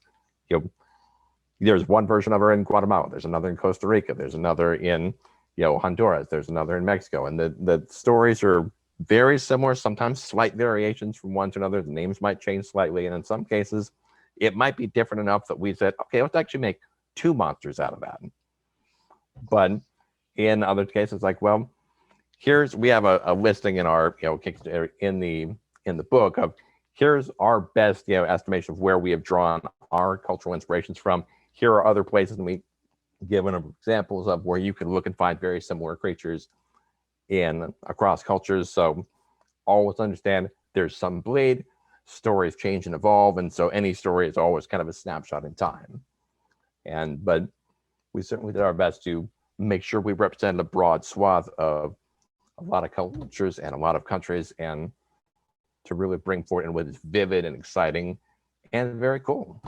one version of her in Guatemala. There's another in Costa Rica. There's another in Honduras. There's another in Mexico. And the stories are very similar, sometimes slight variations from one to another. The names might change slightly, and in some cases it might be different enough that we said, okay, let's actually make two monsters out of that. But in other cases, like, well, we have a listing in our Kickstarter in the book of, here's our best estimation of where we have drawn our cultural inspirations from. Here are other places, and we give examples of where you can look and find very similar creatures across cultures. So always understand there's some bleed, stories change and evolve, and so any story is always kind of a snapshot in time. But we certainly did our best to make sure we represented a broad swath of a lot of cultures and a lot of countries, and to really bring forward and what is vivid and exciting and very cool.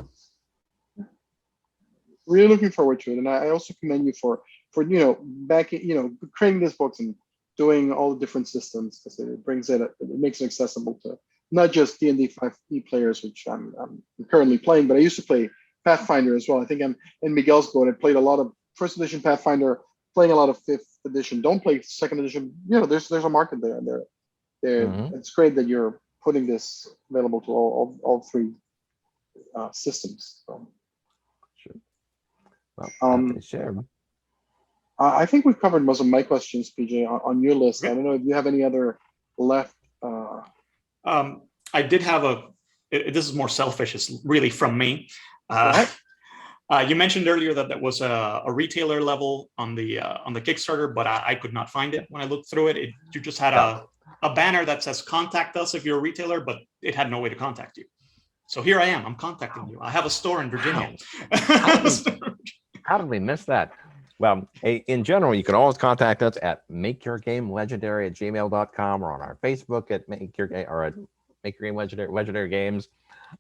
Really looking forward to it, and I also commend you for creating these books and doing all the different systems, because it makes it accessible to not just D&D 5e players, which I'm currently playing, but I used to play Pathfinder as well. I think I'm in Miguel's boat. I played a lot of first edition Pathfinder, playing a lot of 5th edition. Don't play 2nd edition. there's a market there, and it's great that you're putting this available to all three systems. So. Sure. Well, sure. I think we've covered most of my questions, PJ, on your list. Okay. I don't know if you have any other left. I did have this is more selfish. It's really from me. You mentioned earlier that was a retailer level on the Kickstarter, but I could not find it when I looked through it. You just had a banner that says "Contact us if you're a retailer," but it had no way to contact you. So here I am. I'm contacting you. I have a store in Virginia. How did we miss that? Well, in general, you can always contact us at makeyourgamelegendary@gmail.com, or on our Facebook at Make Your Game Legendary Games,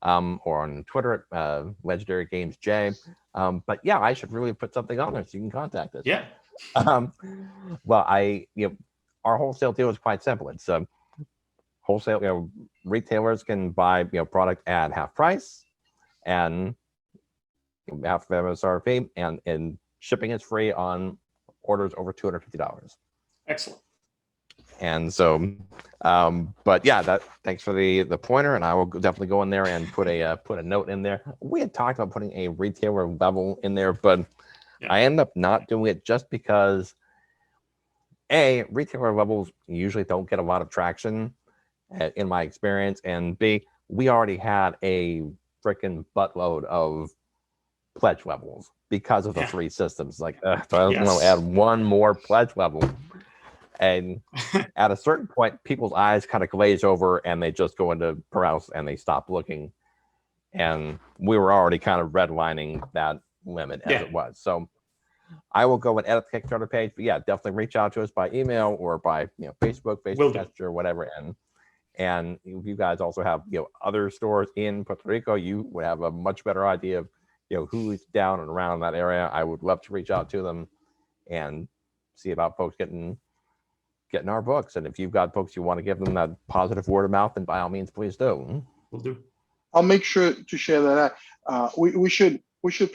or on Twitter at Legendary Games J. But yeah, I should really put something on there so you can contact us. Yeah. Well, our wholesale deal is quite simple. It's wholesale. Retailers can buy product at half price and half of MSRP, and shipping is free on orders over $250. Excellent. And so, but yeah, thanks for the pointer, and I will definitely go in there and put a note in there. We had talked about putting a retailer level in there, but I ended up not doing it just because A, retailer levels usually don't get a lot of traction in my experience, and B, we already had a freaking buttload of pledge levels because of the three systems. Like, so I don't want to add one more pledge level. And at a certain point, people's eyes kind of glaze over and they just go into paralysis and they stop looking. And we were already kind of redlining that limit as it was. So I will go and edit the Kickstarter page. But yeah, definitely reach out to us by email or by Facebook, Will do. Messenger, whatever. And if you guys also have other stores in Puerto Rico, you would have a much better idea of who's down and around that area. I would love to reach out to them and see about folks getting our books. And if you've got books you want to give them that positive word of mouth, then by all means, please do. Will do. I'll make sure to share that out. We should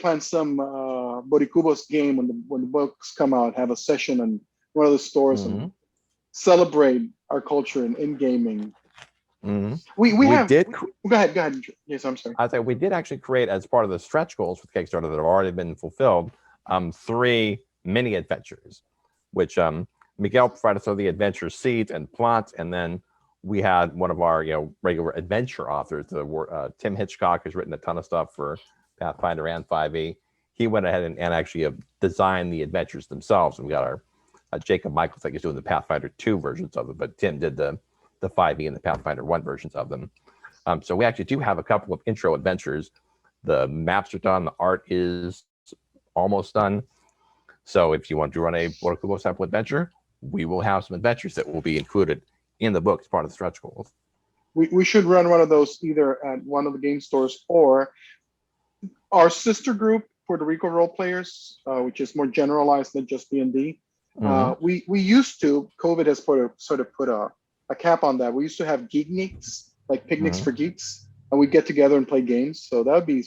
plan some Boricubos game when the books come out. Have a session in one of the stores and celebrate our culture in gaming. We have. Go ahead. Yes, I'm sorry. I think we did actually create, as part of the stretch goals with Kickstarter that have already been fulfilled, 3 mini adventures, which Miguel provided us with the adventure seed and plot, and then we had one of our regular adventure authors, Tim Hitchcock, who's written a ton of stuff for Pathfinder and 5e. He went ahead and actually designed the adventures themselves. And we got our Jacob Michaels, like he's doing the Pathfinder 2 versions of it, but Tim did the 5e and the Pathfinder 1 versions of them. So we actually do have a couple of intro adventures. The maps are done, the art is almost done. So if you want to run a Boricubos sample adventure, we will have some adventures that will be included in the book as part of the stretch goals. We should run one of those either at one of the game stores or our sister group, Puerto Rico Role Players, which is more generalized than just D&D. We used to, COVID has sort of put a cap on that. We used to have geekniks, like picnics for geeks, and we'd get together and play games. So that would be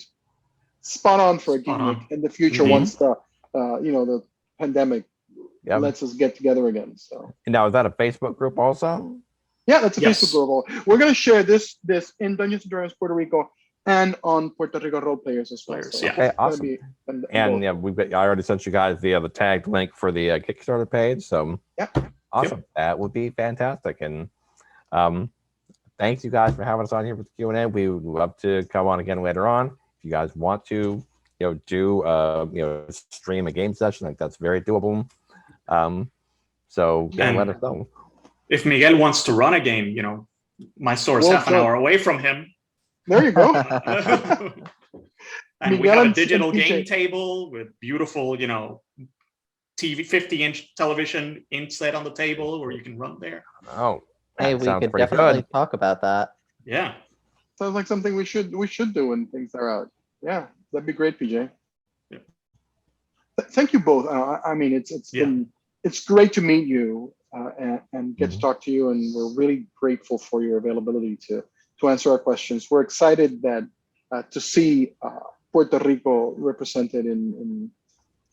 spot on for a geeknik in the future once the pandemic lets us get together again. So now, is that a Facebook group also? Yeah, that's a Facebook group. We're going to share this in Dungeons and Dragons Puerto Rico and on Puerto Rico Role Players as well. So okay, awesome. I already sent you guys the tagged link for the Kickstarter page. So awesome. That would be fantastic. And thanks you guys for having us on here with the Q&A. We would love to come on again later on. If you guys want to do stream a game session, like that's very doable. So let us know. If Miguel wants to run a game, my store is half an hour away from him. There you go. And we have a digital game table with beautiful, TV 50-inch television inset on the table where you can run there. Oh, hey, we could definitely talk about that. Yeah. Sounds like something we should do when things are out. Yeah, that'd be great, PJ. Yeah. Thank you both. I mean, it's great to meet you and get to talk to you, and we're really grateful for your availability to answer our questions. We're excited that to see Puerto Rico represented in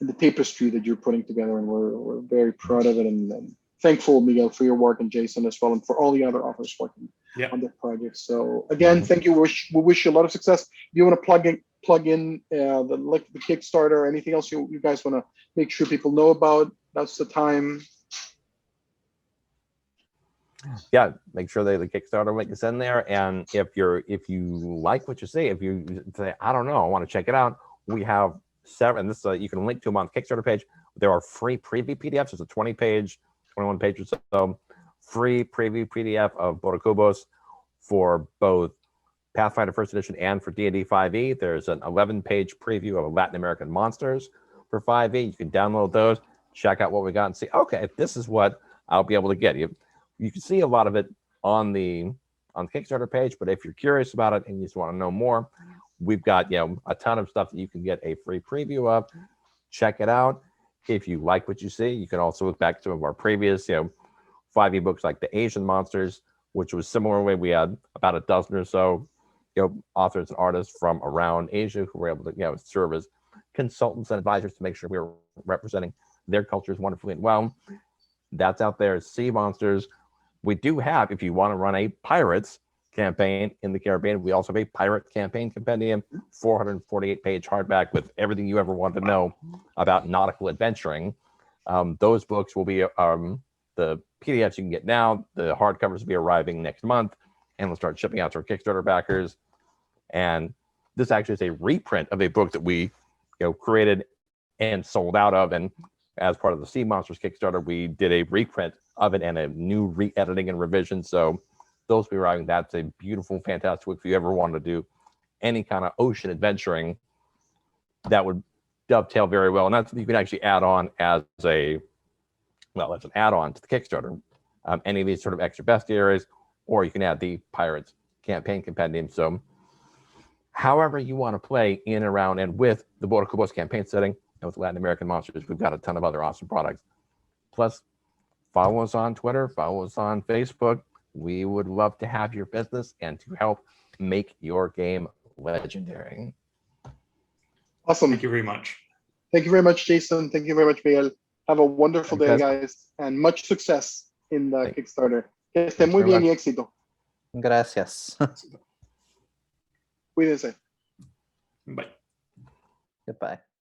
the tapestry that you're putting together, and we're very proud of it, and thankful, Miguel, for your work, and Jason as well, and for all the other authors working on the project. So again, thank you. We wish you a lot of success. Do you want to plug in the Kickstarter or anything else you guys want to make sure people know about? That's the time. Yeah, make sure the Kickstarter link is in there. And if you like what you see, if you say, I don't know, I want to check it out, we have several, and this you can link to them on the Kickstarter page. There are free preview PDFs. There's a 21 page or so free preview PDF of Boricubos for both Pathfinder First Edition and for D&D 5e. There's an 11-page preview of Latin American monsters for 5e. You can download those, check out what we got, and see, okay, if this is what I'll be able to get. You can see a lot of it on the Kickstarter page, but if you're curious about it and you just want to know more, we've got a ton of stuff that you can get a free preview of. Check it out. If you like what you see, you can also look back to some of our previous 5e books, like the Asian Monsters, which was similarly, we had about a dozen or so authors and artists from around Asia who were able to serve as consultants and advisors to make sure we were representing their cultures wonderfully and well. That's out there. Sea Monsters. We do have, if you want to run a pirates campaign in the Caribbean, we also have a pirate campaign compendium, 448-page hardback with everything you ever wanted to know about nautical adventuring. Those books will be the PDFs you can get now. The hardcovers will be arriving next month, and we'll start shipping out to our Kickstarter backers. And this actually is a reprint of a book that we created and sold out of. And as part of the Sea Monsters Kickstarter, we did a reprint of it and a new re-editing and revision. So those will be arriving. That's a beautiful, fantastic book. If you ever want to do any kind of ocean adventuring, that would dovetail very well, and that's you can actually add on as an add-on to the Kickstarter. Any of these sort of extra bestiaries, or you can add the Pirates campaign compendium. So however you want to play in, around, and with the Boricubos campaign setting and with Latin American monsters, we've got a ton of other awesome products. Plus, follow us on Twitter, follow us on Facebook. We would love to have your business and to help make your game legendary. Awesome. Thank you very much. Thank you very much, Jason. Thank you very much, Miguel. Have a wonderful Thanks, day, guys, and much success in the Thank- Kickstarter. Que esté Thanks muy very bien y much. éxito. Gracias. Cuídense. Bye. Goodbye.